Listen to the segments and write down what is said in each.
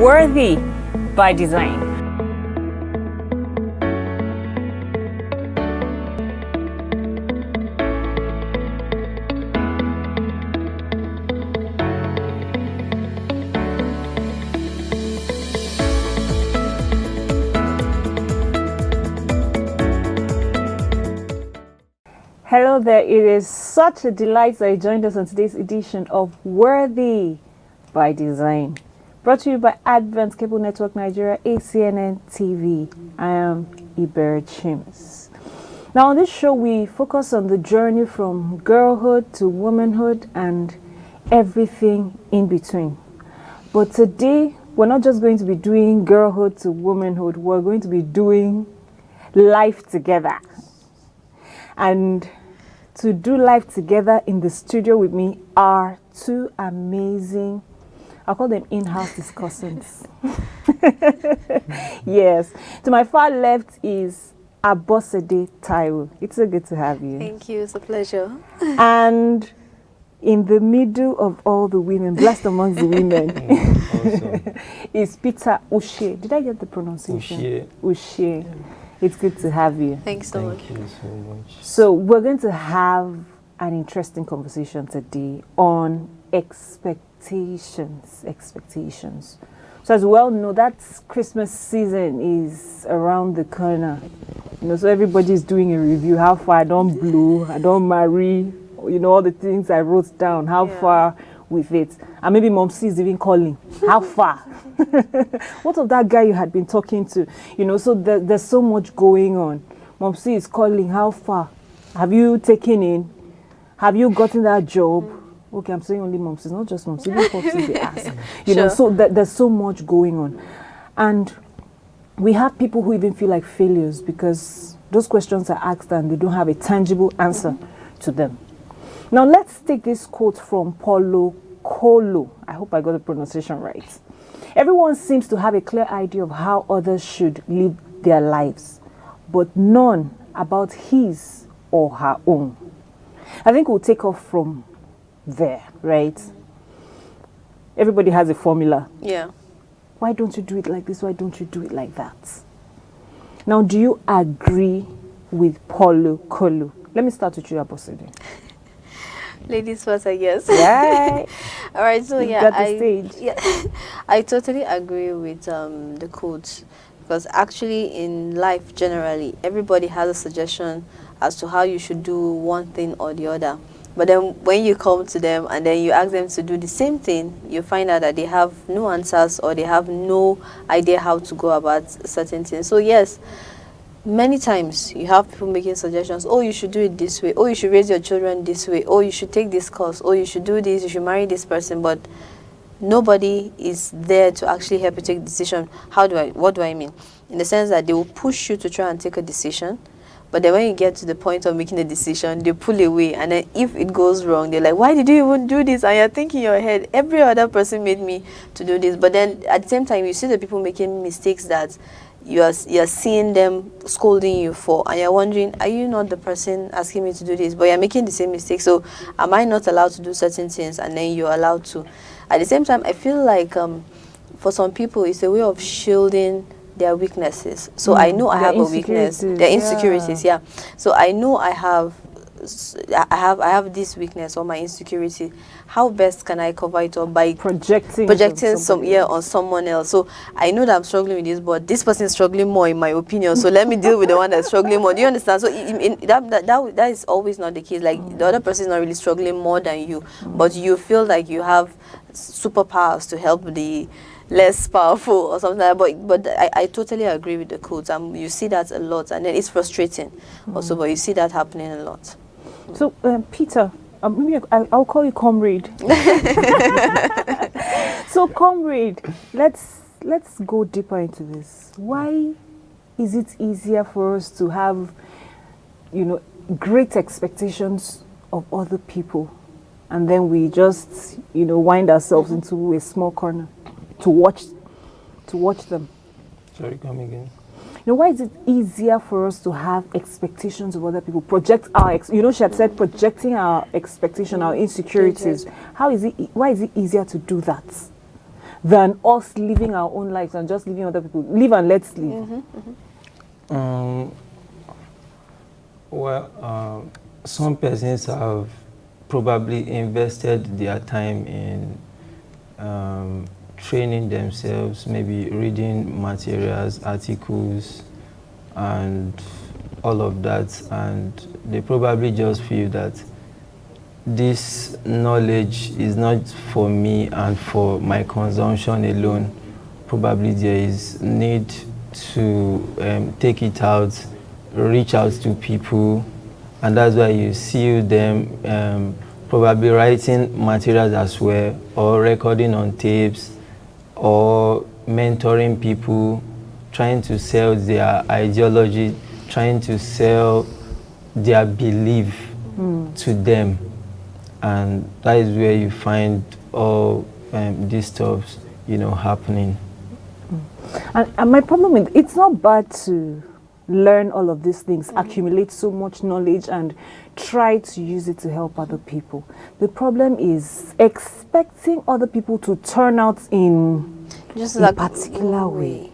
Worthy by design. Hello there, it is such a delight that you joined us on today's edition of Worthy by Design. Brought to you by Advanced Cable Network Nigeria, ACNNTV. I am Iber Chims. Now on this show we focus on the journey from girlhood to womanhood and everything in between. But today we're not just going to be doing girlhood to womanhood, we're going to be doing life together. And to do life together in the studio with me are two amazing, I'll call them in-house discussants. Yes. To my far left is Abosede Taiwo. It's so good to have you. Thank you. It's a pleasure. And in the middle of all the women, blessed amongst the women, Awesome. is Peter Ushe. Did I get the pronunciation? Ushe. It's good to have you. Thanks so much. Thank you so much. So we're going to have an interesting conversation today on expectations. So as we well know, that Christmas season is around the corner. So everybody's doing a review. How far I don't blow, I don't marry, all the things I wrote down, how far with it. And maybe Mom C is even calling. How far? What of that guy you had been talking to? So there's so much going on. Mom C is calling. How far? Have you taken in? Have you gotten that job? Okay, I'm saying only Mom C, not just Mom C. Even Popsies they ask. So there's so much going on. And we have people who even feel like failures because those questions are asked and they don't have a tangible answer to them. Now let's take this quote from Paulo Coelho. I hope I got the pronunciation right. Everyone seems to have a clear idea of how others should live their lives, but none about his or her own. I think we'll take off from there, right? Everybody has a formula. Yeah. Why don't you do it like this? Why don't you do it like that? Now, do you agree with Paulo Coelho? Let me start with you, Abosede. Ladies first, I guess. Right. All right. So I totally agree with the quote, because actually in life generally, everybody has a suggestion as to how you should do one thing or the other. But then when you come to them and then you ask them to do the same thing, you find out that they have no answers or they have no idea how to go about certain things. So yes, many times you have people making suggestions. Oh, you should do it this way. Oh, you should raise your children this way. Oh, you should take this course. Oh, you should do this. You should marry this person. But nobody is there to actually help you take a decision. What do I mean? In the sense that they will push you to try and take a decision. But then when you get to the point of making a decision, they pull away. And then if it goes wrong, they're like, why did you even do this? And you're thinking in your head, every other person made me to do this. But then at the same time, you see the people making mistakes that you're seeing them scolding you for, and you're wondering, are you not the person asking me to do this? But you're making the same mistake. So am I not allowed to do certain things? And then you're allowed to. At the same time, I feel like for some people, it's a way of shielding their weaknesses. So I know I have a weakness. Their insecurities, yeah. So I know I have this weakness or my insecurity. How best can I cover it up? By projecting on someone else. So I know that I'm struggling with this, but this person is struggling more, in my opinion. So let me deal with the one that's struggling more. Do you understand? So that is always not the case. Like the other person is not really struggling more than you, but you feel like you have superpowers to help the less powerful or something like that. But I totally agree with the quote. You see that a lot, and then it's frustrating also, but you see that happening a lot. So Peter, maybe I'll call you comrade. So comrade, let's go deeper into this. Why is it easier for us to have great expectations of other people, and then we just wind ourselves into a small corner to watch them? Sorry, come again. Why is it easier for us to have expectations of other people, project our, she had said projecting our expectation, our insecurities. Why is it easier to do that than us living our own lives and just living other people. Live and let's live. Well, some persons have probably invested their time in training themselves, maybe reading materials, articles, and all of that, and they probably just feel that this knowledge is not for me and for my consumption alone. Probably there is need to take it out, reach out to people, and that's why you see them probably writing materials as well, or recording on tapes, or mentoring people, trying to sell their ideology, trying to sell their belief to them. And that is where you find all these stuff, happening. And my problem with it's not bad to learn all of these things, accumulate so much knowledge and try to use it to help other people. The problem is expecting other people to turn out in just a particular way.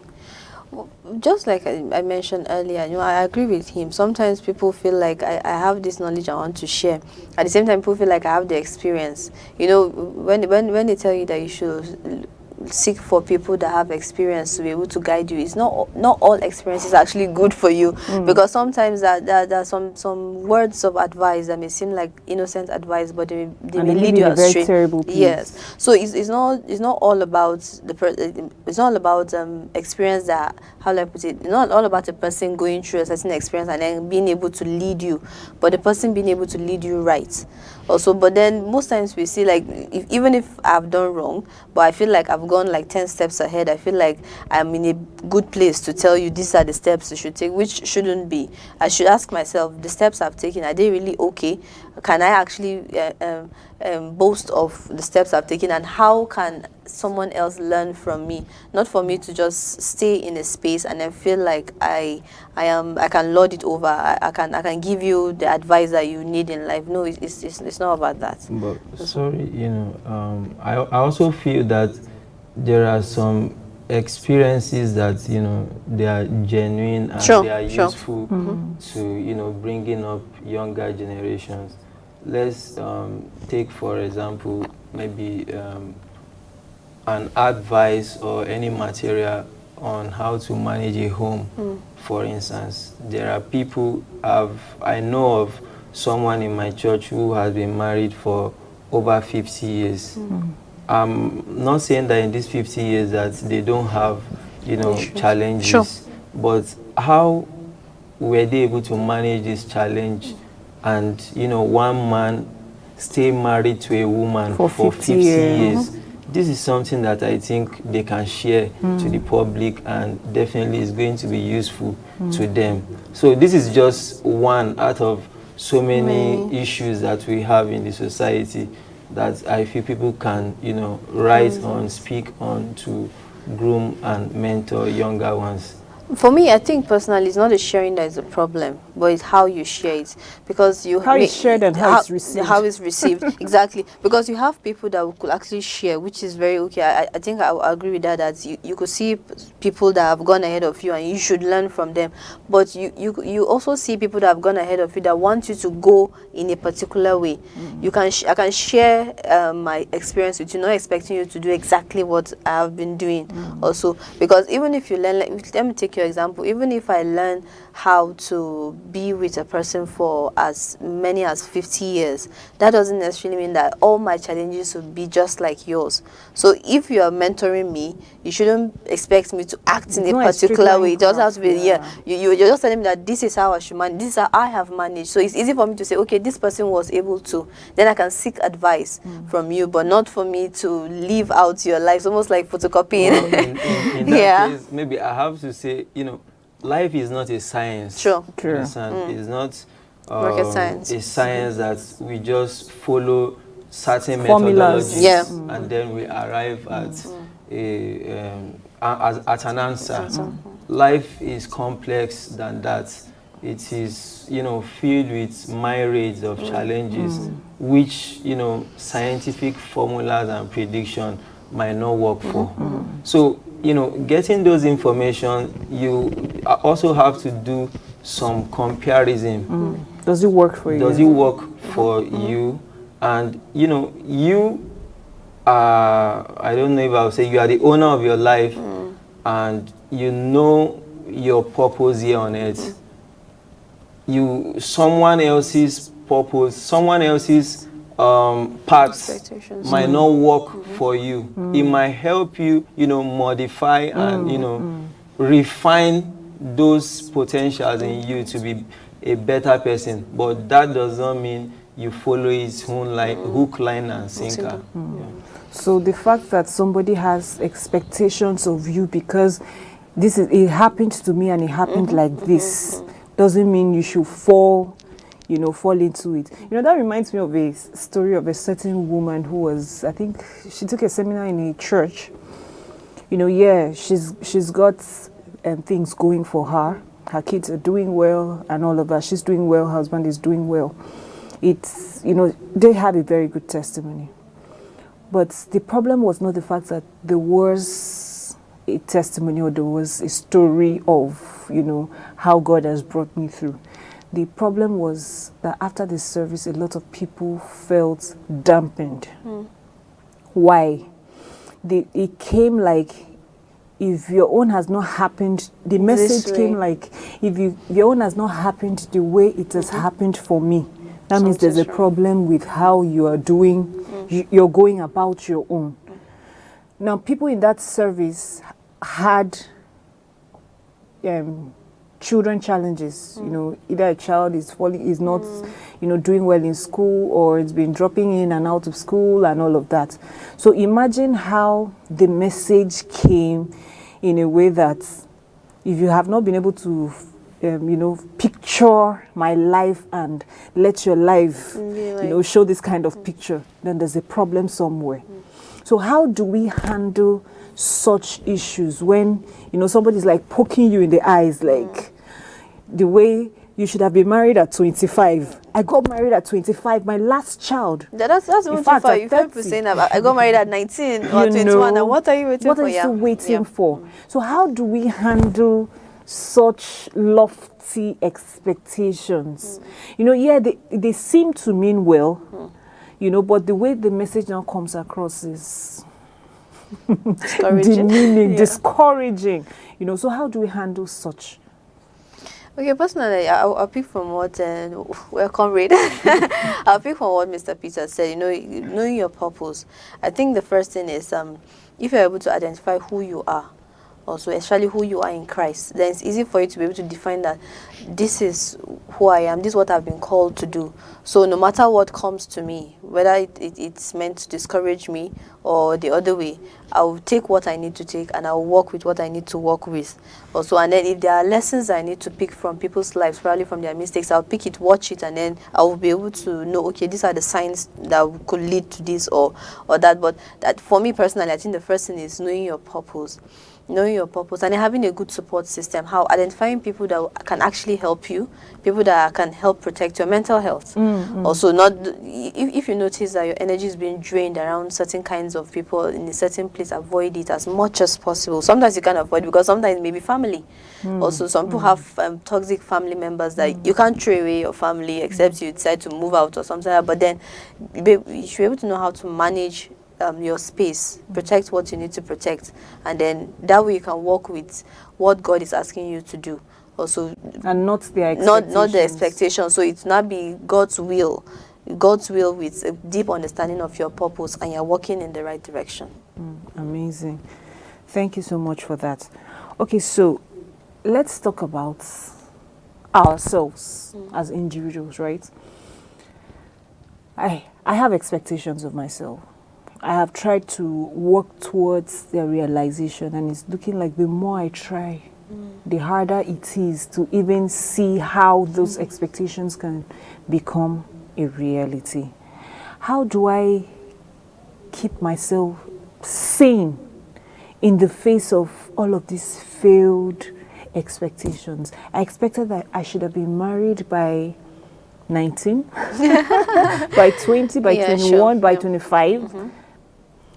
Just like I mentioned earlier, I agree with him. Sometimes people feel like I have this knowledge I want to share. At the same time, people feel like I have the experience. When they tell you that you should seek for people that have experience to be able to guide you, it's not all experience is actually good for you, because sometimes there are some words of advice that may seem like innocent advice, but they may lead you astray. Very terrible place. Yes, so it's not all about it's not all about experience that, how do I put it, it's not all about a person going through a certain experience and then being able to lead you, but the person being able to lead you right also. But then most times we see, like, even if I've done wrong, but I feel like I've gone like 10 steps ahead, I feel like I'm in a good place to tell you these are the steps you should take, which shouldn't be. I should ask myself, the steps I've taken, are they really okay? Can I actually boast of the steps I've taken, and how can someone else learn from me? Not for me to just stay in a space and then feel like I can lord it over. I can give you the advice that you need in life. No, it's not about that. But sorry, I also feel that there are some experiences that they are genuine and they are useful to bringing up younger generations. Let's take, for example, maybe an advice or any material on how to manage a home. For instance, there are people, I know of someone in my church who has been married for over 50 years. I'm not saying that in these 50 years that they don't have, challenges, but how were they able to manage this challenge and, one man stay married to a woman for 50 years? This is something that I think they can share to the public, and definitely is going to be useful to them. So this is just one out of so many issues that we have in the society that I feel people can, write on, speak on, to groom and mentor younger ones. For me, I think personally, it's not the sharing that is the problem, but it's how you share it. Because how it's shared and how it's received. How it's received, exactly. Because you have people that could actually share, which is very okay. I think I agree with that you could see people that have gone ahead of you and you should learn from them. But you also see people that have gone ahead of you that want you to go in a particular way. I can share my experience with you, not expecting you to do exactly what I have been doing also. Because even if you learn, let me take your example, even if I learn how to be with a person for as many as 50 years, that doesn't necessarily mean that all my challenges will be just like yours. So if you are mentoring me, you shouldn't expect me to act in a particular way. It doesn't have to be, you're just telling me that this is how I should manage, this is how I have managed. So it's easy for me to say, okay, this person was able to, then I can seek advice from you, but not for me to live out your life. It's almost like photocopying. Well, in that case, maybe I have to say, life is not a science. Sure. It's not rocket science. A science that we just follow certain formulas, methodologies, and then we arrive at at an answer. Life is complex than that. It is, filled with myriads of challenges, which, scientific formulas and prediction might not work for. So, you know, getting those information, you also have to do some comparison. Does it work for you? Does it work for you? And, you know, you are, I don't know if I'll say you are the owner of your life, and you know your purpose here on earth. Someone else's purpose, someone else's paths might not work for you. It might help you, you know, modify and, you know, refine those potentials in you to be a better person. But that does not mean you follow his own hook, line, and sinker. Yeah. So the fact that somebody has expectations of you because it happened to me and it happened like this doesn't mean you should fall into it. You know, that reminds me of a story of a certain woman who was, I think, she took a seminar in a church. You know, yeah, she's got things going for her. Her kids are doing well and all of that. She's doing well. Her husband is doing well. It's, you know, they have a very good testimony. But the problem was not the fact that there was a testimony or there was a story of, you know, how God has brought me through. The problem was that after the service, a lot of people felt dampened. Why? It came like, if your own has not happened, the message came like, if your own has not happened the way it has happened for me, that means there's a problem with how you are doing, you're going about your own. Now, people in that service had children challenges. You know, either a child is not, you know, doing well in school, or it's been dropping in and out of school and all of that. So imagine how the message came in a way that if you have not been able to, you know, picture my life and let your life, you know, show this kind of picture, then there's a problem somewhere. So how do we handle such issues when, you know, somebody's like poking you in the eyes, like the way you should have been married at 25. I got married at 25, my last child. That's even too far. You've heard people saying I got married at 19 or 21, and what are you waiting for? What are you still waiting for? So how do we handle such lofty expectations? You know, yeah, they seem to mean well, you know, but the way the message now comes across is demeaning, discouraging, you know. So how do we handle such? Okay, personally, I'll pick from what comrade. I'll pick from what Mr. Peter said. You know, knowing your purpose. I think the first thing is if you're able to identify who you are, also especially who you are in Christ, then it's easy for you to be able to define that this is who I am, this is what I've been called to do. So no matter what comes to me, whether it's meant to discourage me or the other way, I'll take what I need to take and I'll work with what I need to work with. Also, and then if there are lessons I need to pick from people's lives, probably from their mistakes, I'll pick it, watch it, and then I will be able to know, okay, these are the signs that could lead to this or that. But that, for me personally, I think the first thing is knowing your purpose. Knowing your purpose and having a good support system. How identifying people that can actually help you, people that can help protect your mental health. Also, not if you notice that your energy is being drained around certain kinds of people in a certain place, avoid it as much as possible. Sometimes you can't avoid because sometimes maybe family. Also, some people have toxic family members that you can't throw away your family except you decide to move out or something like that. But then you should be able to know how to manage your space, protect what you need to protect, and then that way you can work with what God is asking you to do. Also, and not the expectations. Not the expectations. So it's not be God's will with a deep understanding of your purpose, and you're working in the right direction. Amazing. Thank you so much for that. Okay, so let's talk about ourselves as individuals, right? I have expectations of myself. I have tried to work towards their realization, and it's looking like the more I try, the harder it is to even see how those expectations can become a reality. How do I keep myself sane in the face of all of these failed expectations? I expected that I should have been married by 19, by 20, by 21, by 25.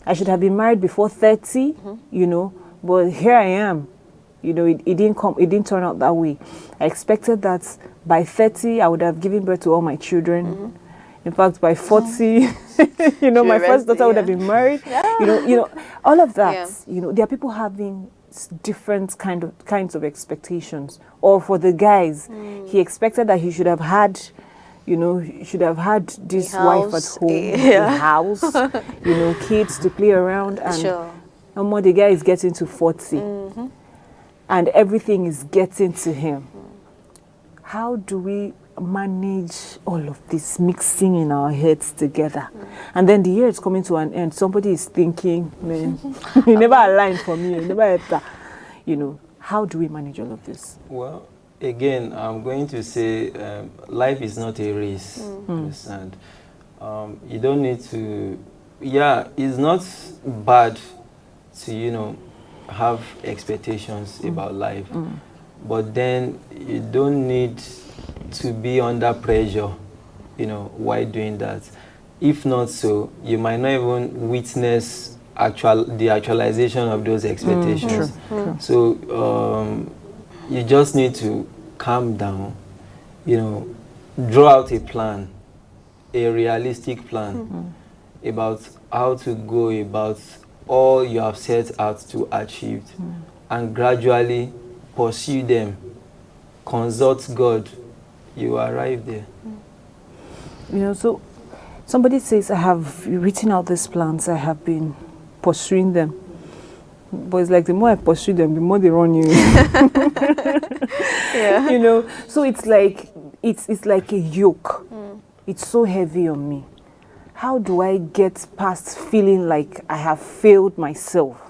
I should have been married before 30, you know, but here I am. You know, it didn't turn out that way. I expected that by 30, I would have given birth to all my children. In fact, by 40, you know, my first daughter would have been married. You know, all of that. You know, there are people having different kinds of expectations. Or for the guys, he expected that he should have had, you know, he should have had this wife at home, a house, you know, kids to play around, and more the guy is getting to 40, and everything is getting to him. How do we manage all of this mixing in our heads together? And then the year is coming to an end. Somebody is thinking, man, you never aligned for me, you never had that. You know, how do we manage all of this? Well, again, I'm going to say life is not a race. Understand? You don't need to, it's not bad to, you know, have expectations about life. But then you don't need to be under pressure, you know, while doing that. If not so, you might not even witness the actualization of those expectations. So you just need to calm down, you know, draw out a plan, a realistic plan about how to go about all you have set out to achieve, and gradually pursue them. Consult God, you arrive there. You know, so somebody says, I have written out these plans, I have been pursuing them. But it's like the more I pursue them, the more they run you. You know, so it's like like a yoke. It's so heavy on me. How do I get past feeling like I have failed myself?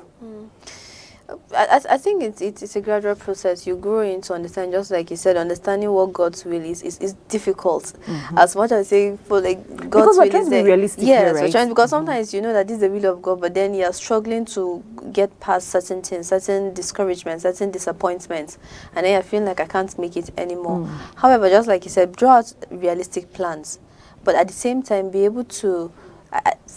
I think it's a gradual process. You grow into understanding, just like you said, understanding what God's will is difficult. As much as I say, for like God's will is there. Realistic Yes, here, right? we're trying, because sometimes you know that this is the will of God, but then you're struggling to get past certain things, certain discouragements, certain disappointments, and then you're feeling like I can't make it anymore. However, just like you said, draw out realistic plans, but at the same time be able to,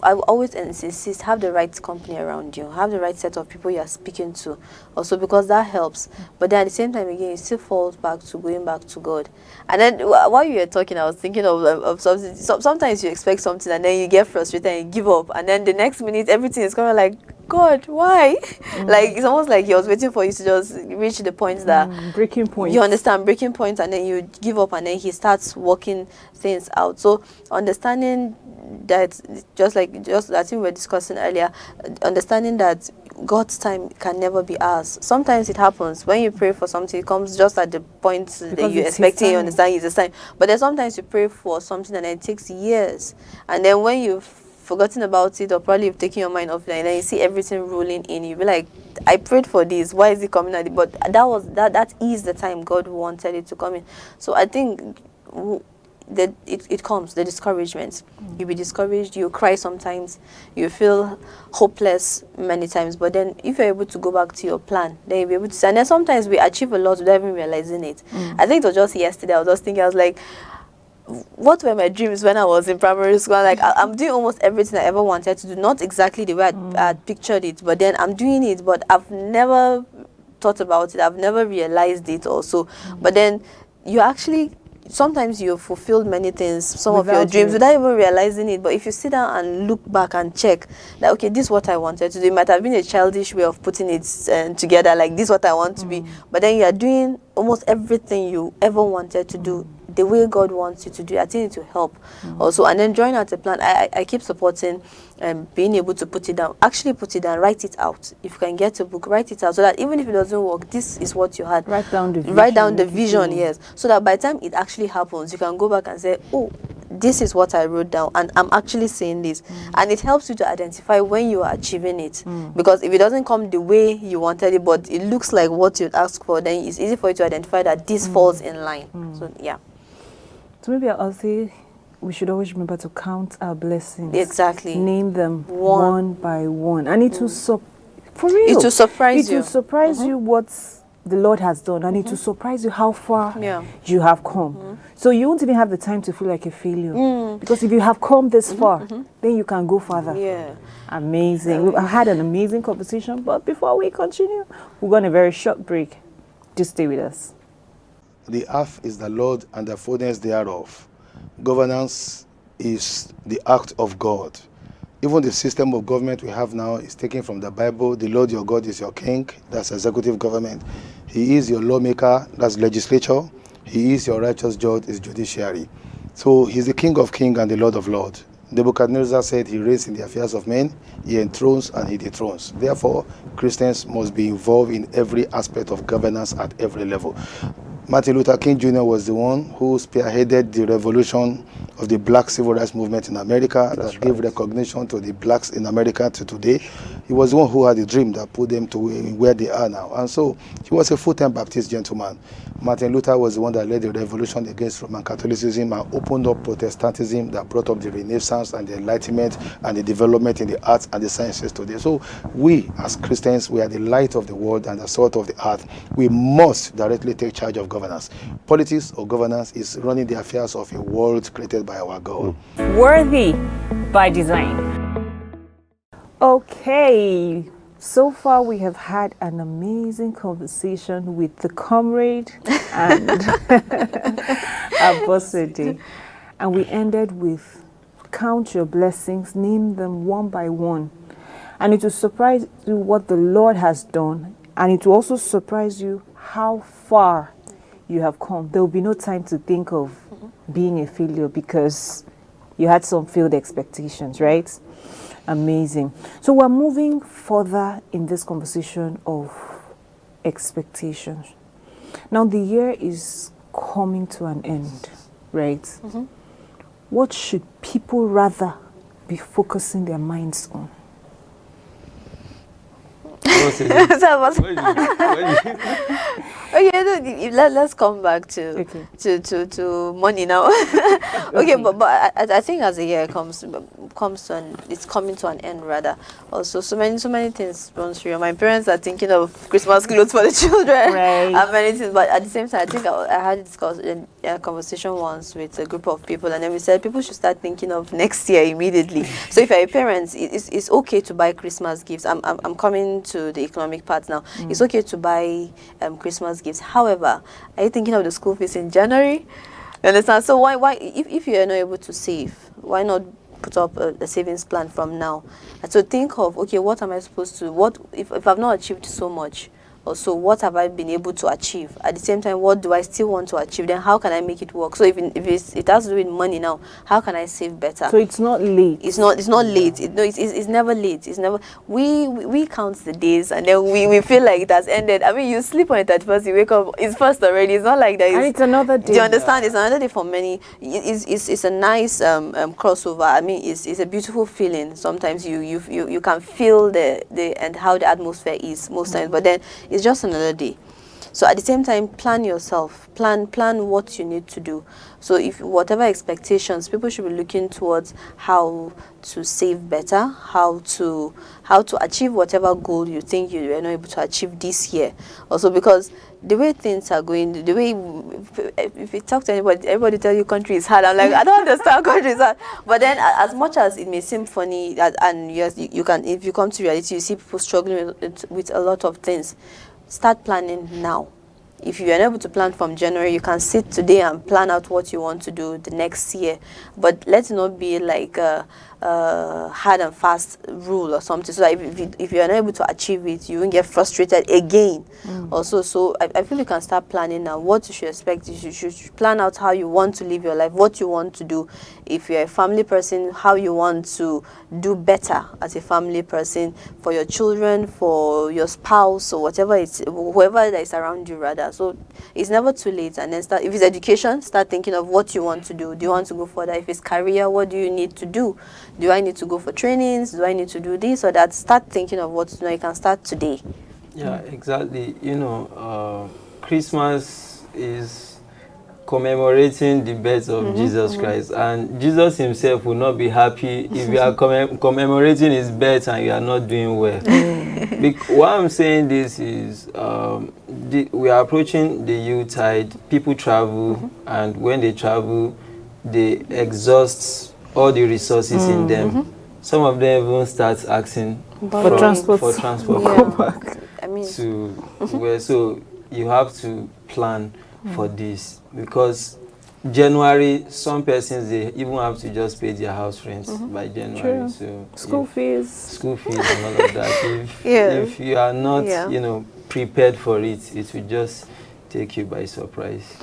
I always insist, have the right company around you, have the right set of people you are speaking to, also because that helps. But then at the same time, again, it still falls back to going back to God. And then while you were talking, I was thinking of something. Sometimes you expect something and then you get frustrated and you give up, and then the next minute everything is kind of like, God, why? Like it's almost like He was waiting for you to just reach the point that breaking point. You understand, breaking point, and then you give up, and then He starts working things out. So understanding that, just I think we were discussing earlier, understanding that God's time can never be ours. Sometimes it happens when you pray for something, it comes just at the point that you're expecting. You understand, it's a sign. But then sometimes you pray for something and then it takes years, and then when you've forgotten about it, or probably you've taken your mind off it, and then you see everything rolling in, you'll be like, I prayed for this, why is it coming at it? But that is the time God wanted it to come in. So I think that it comes, the discouragement. You'll be discouraged, you cry sometimes, you feel hopeless many times, but then if you're able to go back to your plan, then you'll be able to, and then sometimes we achieve a lot without even realizing it. I think it was just yesterday, I was just thinking, I was like, what were my dreams when I was in primary school? Like, I'm doing almost everything I ever wanted to do, not exactly the way I pictured it, but then I'm doing it, but I've never thought about it, I've never realized it also. But then you actually, sometimes you've fulfilled many things, some of your dreams, without even realizing it. But if you sit down and look back and check that, okay, this is what I wanted to do. It might have been a childish way of putting it together, like this is what I want to be. But then you are doing almost everything you ever wanted to do the way God wants you to do. I think it will help also. And then drawing out a plan. I keep supporting being able to put it down. Actually put it down, write it out. If you can get a book, write it out, so that even if it doesn't work, this is what you had. Write down the vision. Write down the vision, yes. So that by the time it actually happens, you can go back and say, oh, this is what I wrote down, and I'm actually saying this. And it helps you to identify when you are achieving it. Because if it doesn't come the way you wanted it, but it looks like what you'd asked for, then it's easy for you to identify that this falls in line. So, yeah. So maybe I'll say we should always remember to count our blessings. Exactly. Name them one by one. And it will for real. It will surprise you. It will surprise you what the Lord has done, and it will surprise you how far you have come. So you won't even have the time to feel like a failure. Because if you have come this far, then you can go further. Yeah. Amazing. We've had an amazing conversation, but before we continue, we're going on a very short break. Just stay with us. The earth is the Lord and the fullness thereof. Governance is the act of God. Even the system of government we have now is taken from the Bible. The Lord your God is your king. That's executive government. He is your lawmaker. That's legislature. He is your righteous judge. Is judiciary. So he's the King of kings and the Lord of lords. Nebuchadnezzar said he reigns in the affairs of men. He enthrones and he dethrones. Therefore, Christians must be involved in every aspect of governance at every level. Martin Luther King Jr. was the one who spearheaded the revolution of the black civil rights movement in America that gave recognition to the blacks in America to today. He was the one who had a dream that put them to where they are now. And so he was a full-time Baptist gentleman. Martin Luther was the one that led the revolution against Roman Catholicism and opened up Protestantism that brought up the Renaissance and the Enlightenment and the development in the arts and the sciences today. So we, as Christians, we are the light of the world and the salt of the earth. We must directly take charge of governance. Politics or governance is running the affairs of a world created by our God. Worthy by design. Okay, so far we have had an amazing conversation with the comrade and Abosede, and we ended with count your blessings, name them one by one, and it will surprise you what the Lord has done, and it will also surprise you how far you have come. There will be no time to think of being a failure because you had some failed expectations, right? Amazing. So we're moving further in this conversation of expectations. Now the year is coming to an end, right? What should people rather be focusing their minds on? Okay, let's come back to money now. Okay, but I think as the year comes to it's coming to an end rather. Also, so many things run through. My parents are thinking of Christmas clothes for the children, right? And many things. But at the same time, I think I had a conversation once with a group of people, and then we said people should start thinking of next year immediately. So if you're a parent, it's okay to buy Christmas gifts. I'm coming to the economic part now. It's okay to buy Christmas gifts. However, are you thinking of the school fees in January? You understand? So why if you are not able to save, why not put up a savings plan from now? And so think of, okay, what am I supposed to, what if I've not achieved so much? Also, what have I been able to achieve? At the same time, what do I still want to achieve? Then how can I make it work? So if it has to do with money now, how can I save better? So it's not late. It's not late. It's never late. It's never. We count the days and then we feel like it has ended. I mean, you sleep on it at first, you wake up, it's first already. It's not like that. And it's another day. Do you understand? It's another day for many. It's a nice crossover. I mean, it's a beautiful feeling. Sometimes you can feel the and how the atmosphere is most times, but then it's just another day. So at the same time, plan yourself. Plan what you need to do. So if whatever expectations, people should be looking towards how to save better, how to achieve whatever goal you think you were not able to achieve this year. Also because the way things are going, the way if you talk to anybody, everybody tell you country is hard. I'm like, I don't understand country is hard. But then as much as it may seem funny and yes, you can, if you come to reality, you see people struggling with a lot of things. Start planning now. If you are able to plan from January, you can sit today and plan out what you want to do the next year. But let it not be like a hard and fast rule or something. So that if you are not able to achieve it, you won't get frustrated again. Also, so I feel you can start planning now. What you should expect, you should plan out how you want to live your life, what you want to do. If you're a family person, how you want to do better as a family person for your children, for your spouse, or whatever whoever that is around you rather. So it's never too late. And then start, if it's education, start thinking of what you want to do. Do you want to go further? If it's career, what do you need to do? Do I need to go for trainings? Do I need to do this or that? Start thinking of what you can start today. Yeah, exactly. Christmas is commemorating the birth of Jesus Christ, and Jesus himself will not be happy if you are commemorating his birth and you are not doing well. Why I'm saying this is we are approaching the Yuletide. People travel, and when they travel, they exhaust all the resources in them. Some of them even start asking for transport. I mean, so you have to plan for this, because January, some persons, they even have to just pay their house rent by January. So school fees and all of that. If you are not, prepared for it, it will just take you by surprise.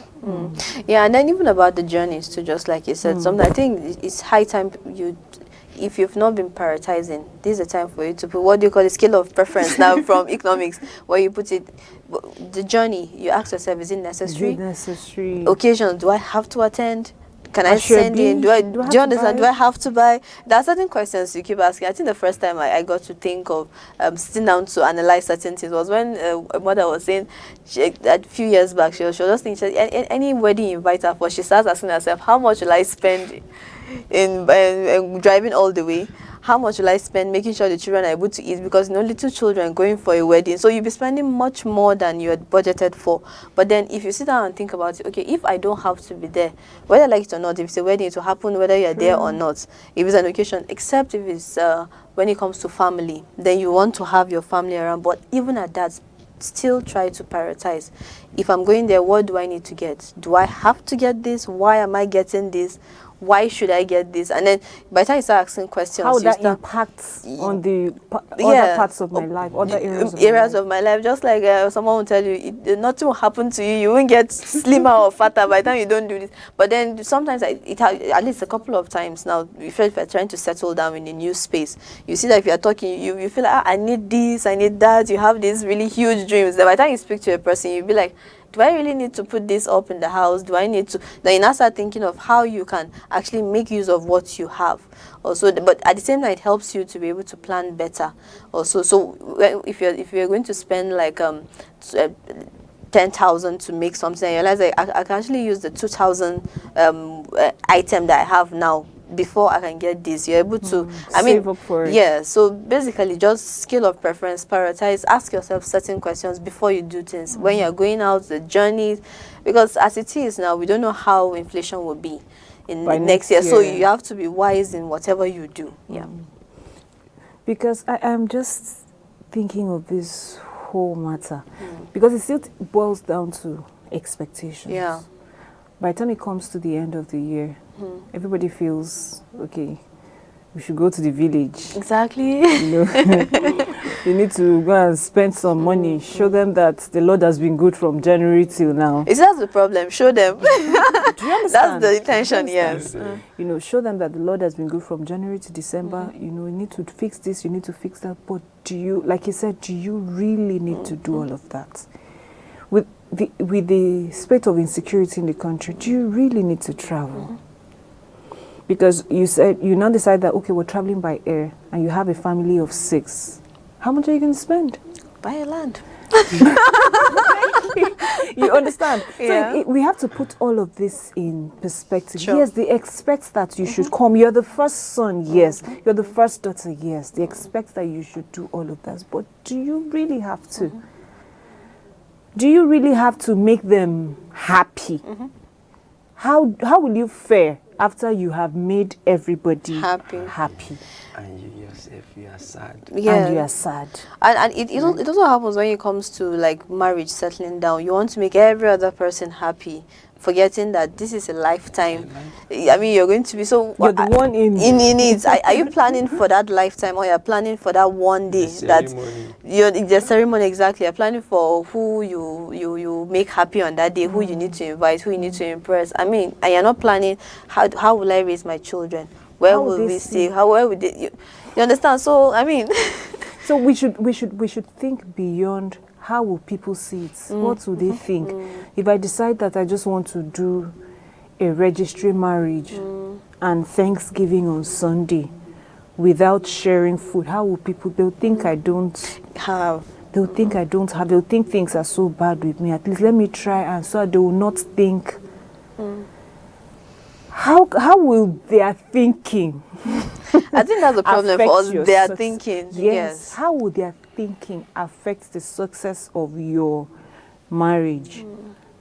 Yeah, and then even about the journeys too, just like you said, something I think it's high time if you've not been prioritizing, this is the time for you to put what do you call the scale of preference now from economics, where you put it, the journey, you ask yourself, is it necessary? Is it necessary? Occasions, do I have to attend? Can I send in? Do you understand? Do I have to buy? There are certain questions you keep asking. I think the first time I got to think of sitting down to analyze certain things was when a mother was saying, a few years back, she was just thinking, any wedding you invite her for, she starts asking herself, how much will I spend in driving all the way? How much will I spend making sure the children are able to eat? Because little children going for a wedding, so you'll be spending much more than you had budgeted for. But then if you sit down and think about it, okay, if I don't have to be there, whether I like it or not, if it's a wedding, it will happen whether you're there or not. If it's an occasion, except if it's when it comes to family, then you want to have your family around. But even at that, still try to prioritize. If I'm going there, what do I need to get? Do I have to get this? Why am I getting this? Why should I get this? And then by the time you start asking questions, how that impacts on the other parts of my life, other areas of my life. Just like someone will tell you, nothing will happen to you. You won't get slimmer or fatter by the time you don't do this. But then sometimes, at least a couple of times now, if you're trying to settle down in a new space, you see that if you're talking, you feel like, I need this, I need that. You have these really huge dreams. Then by the time you speak to a person, you'll be like, do I really need to put this up in the house? Do I need to? Then you now start thinking of how you can actually make use of what you have. Also, but at the same time, it helps you to be able to plan better. Also, so if you're going to spend like 10,000 to make something, you realize I can actually use the 2,000 item that I have now. Before I can get this, you're able to save up for it. Yeah, so basically just scale of preference, prioritize, ask yourself certain questions before you do things. When you're going out, the journeys, because as it is now, we don't know how inflation will be in next year. So you have to be wise in whatever you do. Yeah. Because I am just thinking of this whole matter, because it still boils down to expectations. Yeah. By the time it comes to the end of the year, everybody feels, okay, we should go to the village. Exactly. You need to go and spend some money. Show them that the Lord has been good from January till now. Is that the problem? Show them. Do you understand? That's the intention, yes. Show them that the Lord has been good from January to December. You need to fix this, you need to fix that. But do you, like you said, do you really need to do all of that? With the state of insecurity in the country, do you really need to travel? Because you said you now decide that, okay, we're traveling by air and you have a family of 6. How much are you going to spend? Buy a land. You understand? Yeah. So we have to put all of this in perspective. Sure. Yes, they expect that you should come. You're the first son, yes. You're the first daughter, yes. They expect that you should do all of that. But do you really have to? Do you really have to make them happy? How will you fare after you have made everybody happy? And you yourself, you are sad. Yeah. And you are sad. And it also happens when it comes to like marriage, settling down. You want to make every other person happy, forgetting that this is a lifetime. I mean, you're going to be so... You're the one in it. Are you planning for that lifetime, or you're planning for that one day? The ceremony, exactly. You're planning for who you make happy on that day, who you need to invite, who you need to impress. I mean, and you're not planning, how will I raise my children? Where will we stay? Where would they... You understand? So, I mean... So we should think beyond. How will people see it? What will they think? If I decide that I just want to do a registry marriage and Thanksgiving on Sunday without sharing food, how will people? They'll think I don't have. They'll think I don't have. They'll think things are so bad with me. At least let me try, and so they will not think. How will their thinking I think that's a problem for us. Their thinking. Yes. How would their thinking affect the success of your marriage,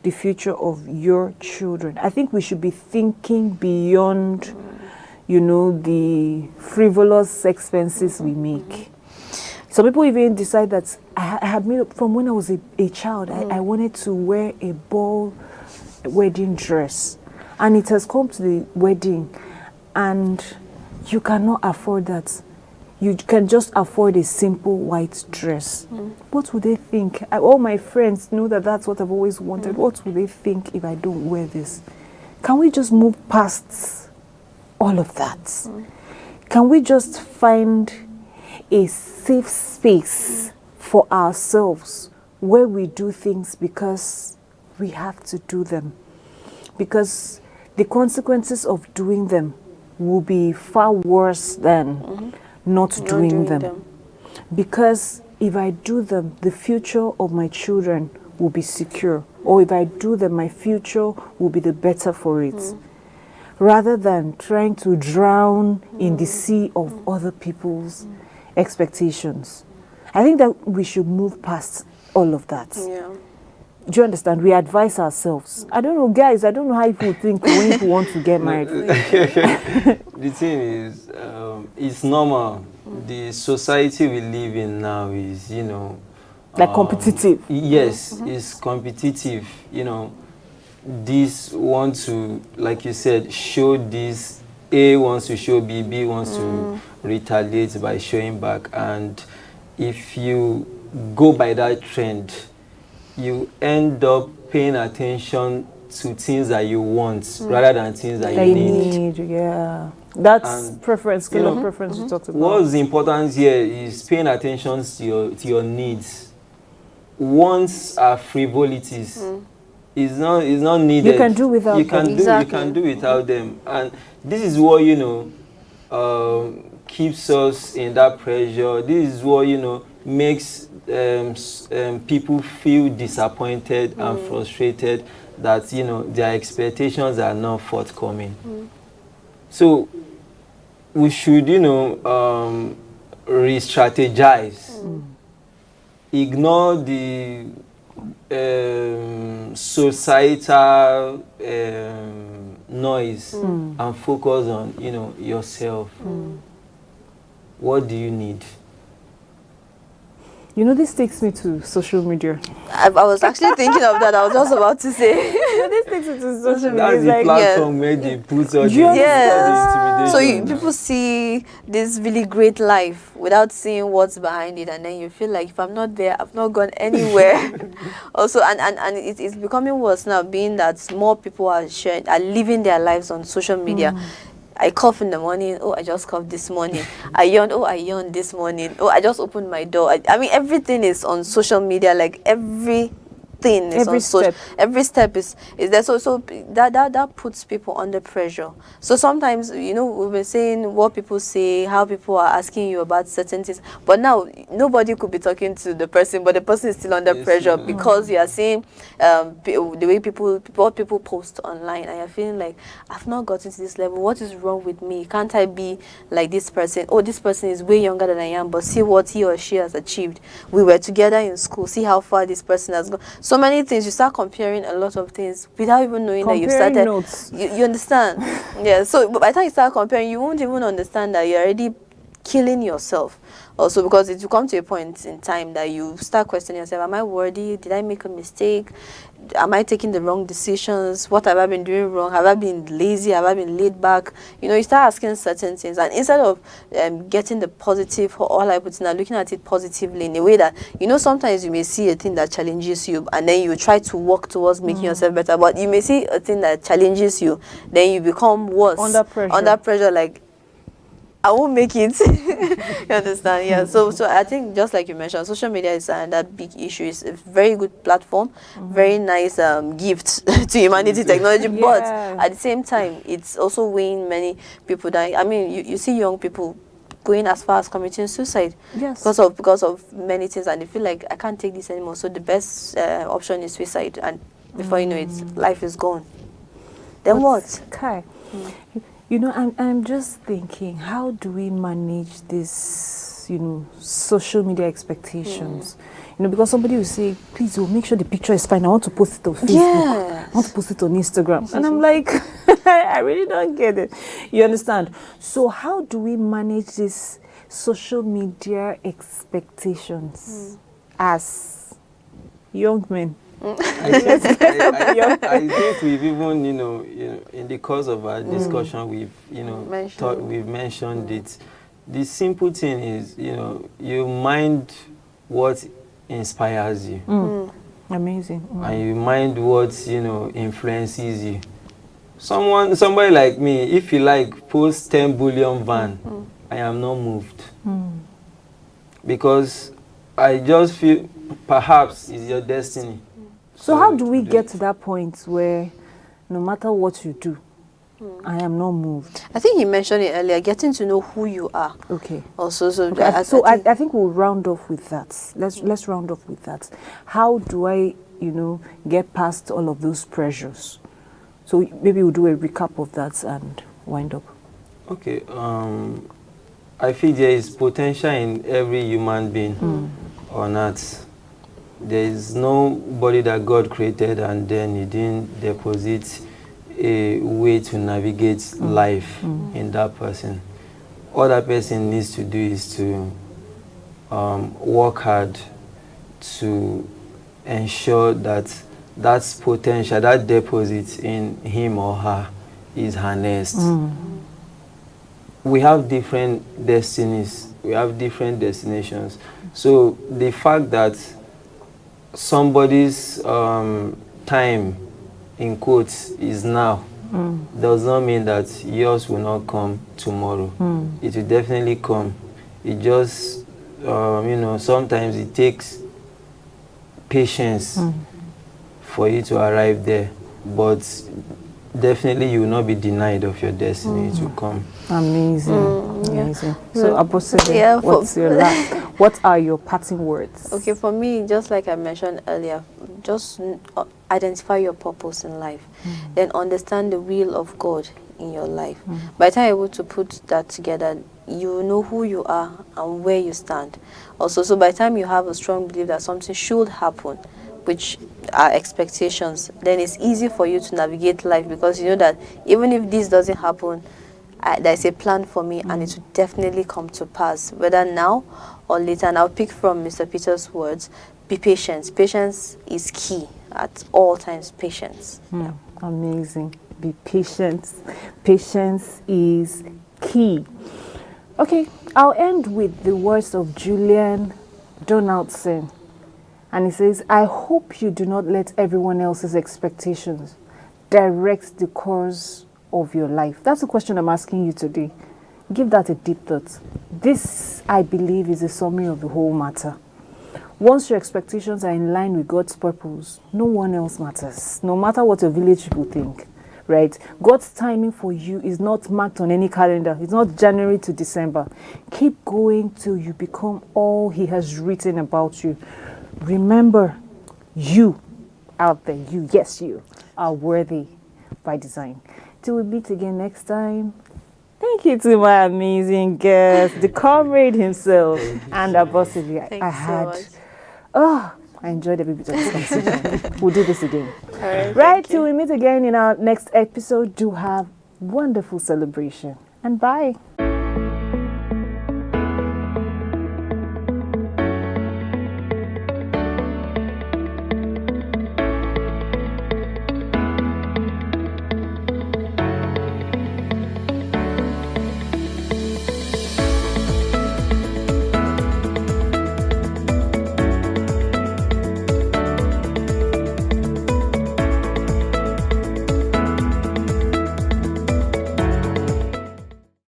the future of your children? I think we should be thinking beyond, you know, the frivolous expenses we make. Some people even decide that I had made up from when I was a child. I wanted to wear a ball wedding dress, and it has come to the wedding, and you cannot afford that. You can just afford a simple white dress. What would they think? All my friends know that that's what I've always wanted. What would they think if I don't wear this? Can we just move past all of that? Can we just find a safe space for ourselves where we do things because we have to do them? Because the consequences of doing them will be far worse than not doing them. Because if I do them, the future of my children will be secure. Or if I do them, my future will be the better for it. Rather than trying to drown in the sea of other people's expectations. I think that we should move past all of that. Yeah. Do you understand? We advise ourselves. I don't know, guys, I don't know how people think when you want to get married. The thing is, it's normal. The society we live in now is, you know... like competitive. Yes, it's competitive. You know, this want to, like you said, show this. A wants to show B, B wants to retaliate by showing back. And if you go by that trend, you end up paying attention to things that you want rather than things that you need. Yeah. That's And, preference, scale of preference you talked about. What's important here is paying attention to your needs. Wants are frivolities. It's not needed. You can do without them. You can do without them. And this is what, you know, keeps us in that pressure. This is what, you know, makes people feel disappointed and frustrated that, you know, their expectations are not forthcoming. So we should, you know, re-strategize. Ignore the societal noise and focus on, you know, yourself. What do you need? You know, this takes me to social media. I was actually thinking of that. I was just about to say. This takes me to social media. That's the platform where they put all the intimidation. So people see this really great life without seeing what's behind it, and then you feel like if I'm not there, I've not gone anywhere. Also, and it's becoming worse now, being that more people are living their lives on social media. I cough in the morning. Oh, I just coughed this morning. I yawned. Oh, I yawned this morning. Oh, I just opened my door. I mean, everything is on social media. Like everything is on social. Every step is there. So that puts people under pressure. So sometimes, you know, we've been saying what people say, how people are asking you about certain things. But now nobody could be talking to the person, but the person is still under pressure because you are seeing the way what people post online. And you're feeling like, I've not gotten to this level. What is wrong with me? Can't I be like this person? Oh, this person is way younger than I am, but see what he or she has achieved. We were together in school. See how far this person has gone. So many things. You start comparing a lot of things without even knowing that you started. Notes. You understand? Yeah. So by the time you start comparing, you won't even understand that you're already killing yourself. Also, because it will come to a point in time that you start questioning yourself: am I worthy? Did I make a mistake? Am I taking the wrong decisions? What have I been doing wrong? Have I been lazy? Have I been laid back? You know, you start asking certain things, and instead of getting the positive, or all I put in, looking at it positively in a way that, you know, sometimes you may see a thing that challenges you, and then you try to work towards making yourself better. But you may see a thing that challenges you, then you become worse under pressure. Under pressure, like, I won't make it. You understand? Yeah. So I think, just like you mentioned, social media is that big issue. It's a very good platform, very nice gift to humanity, technology. But at the same time, it's also weighing many people down. I mean, you see young people going as far as committing suicide because of many things, and they feel like, I can't take this anymore. So the best option is suicide, and before you know it, life is gone. Then what? Okay. You know, I'm just thinking, how do we manage this, you know, social media expectations? You know, because somebody will say, please, make sure the picture is fine. I want to post it on Facebook. Yes. I want to post it on Instagram. And I'm like, I really don't get it. You understand? So how do we manage this social media expectations as young men? I think we've even, you know, in the course of our discussion, we've, you know, we've mentioned it. The simple thing is, you know, you mind what inspires you. Amazing. And you mind what, you know, influences you. Somebody like me, if you like post 10 billion van, I am not moved. Because I just feel perhaps it's your destiny. So how do we get to that point where no matter what you do, I am not moved? I think you mentioned it earlier, getting to know who you are. Okay. Also, so okay. I think we'll round off with that. Let's round off with that. How do I, you know, get past all of those pressures? So maybe we'll do a recap of that and wind up. Okay. I feel there is potential in every human being on earth. There is nobody that God created and then He didn't deposit a way to navigate life in that person. All that person needs to do is to work hard to ensure that that potential, that deposit in him or her is harnessed. We have different destinies. We have different destinations. So the fact that somebody's time, in quotes, is now, does not mean that yours will not come tomorrow. It will definitely come. It just, you know, sometimes it takes patience for you to arrive there. But definitely you will not be denied of your destiny. It will come. Amazing. Amazing. So Apostle, what's your last? What are your parting words? Okay, for me, just like I mentioned earlier, just identify your purpose in life. Then understand the will of God in your life. By the time you're able to put that together, you know who you are and where you stand. Also, so by the time you have a strong belief that something should happen, which are expectations, then it's easy for you to navigate life, because you know that even if this doesn't happen, there's a plan for me and it will definitely come to pass, whether now or later. And I'll pick from Mr. Peter's words, be patient. Patience is key at all times. Patience. Yeah. Amazing. Be patient. Patience is key. Okay, I'll end with the words of Julian Donaldson. And he says, I hope you do not let everyone else's expectations direct the course of your life. That's the question I'm asking you today. Give that a deep thought. This, I believe, is a summary of the whole matter. Once your expectations are in line with God's purpose, no one else matters, no matter what your village people think, right? God's timing for you is not marked on any calendar. It's not January to December. Keep going till you become all He has written about you. Remember, you out there, you, yes, you are worthy by design. Till we meet again next time, thank you to my amazing guest, the comrade himself, and Apostle. I enjoyed every bit of this conversation. We'll do this again. Right, till we meet again in our next episode, do have wonderful celebration. And bye.